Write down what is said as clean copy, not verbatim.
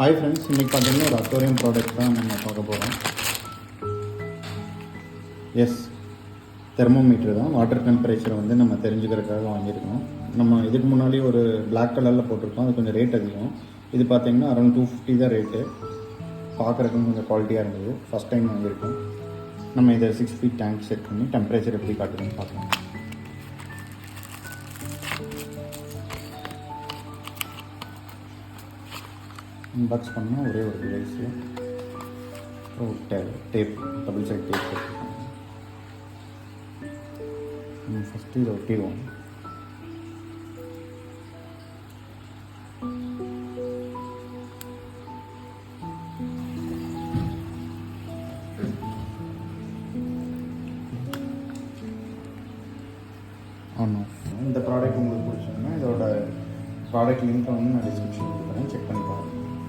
Hi friends, இன்றைக்கி பார்த்தீங்கன்னா ஒரு அக்வேரியம் ப்ராடக்ட் தான் நம்ம பார்க்க போகிறோம். எஸ், தெர்மோமீட்டர் தான். வாட்டர் டெம்பரேச்சரை வந்து நம்ம தெரிஞ்சுக்கிறதுக்காக வாங்கியிருக்கோம். நம்ம இதுக்கு முன்னாடி ஒரு பிளாக் கலரில் போட்டிருக்கோம், அது கொஞ்சம் ரேட் அதிகம். இது பார்த்திங்கன்னா அரௌண்ட் 250 தான் ரேட்டு. பார்க்குறதுக்கும் கொஞ்சம் குவாலிட்டியாக இருந்தது. ஃபஸ்ட் டைம் வாங்கியிருக்கோம். நம்ம இதை 6 feet டேங்க் செட் பண்ணி டெம்பரேச்சர் எப்படி காட்டுதுன்னு பார்க்கலாம். அன்பாக்ஸ் பண்ணால் ஒரே ஒரு device, tape, double side tape போட்டுருக்காங்க. ஃபஸ்ட்டு இதை ஒட்டிடுவோம். இந்த ப்ராடக்ட் உங்களுக்கு பிடிச்சிருந்தா இதோட ப்ராடக்ட் லிங்க்கை வந்து நான் டிஸ்கிரிப்ஷனில் கொடுக்குறேன், செக் பண்ணி பாருங்கள்.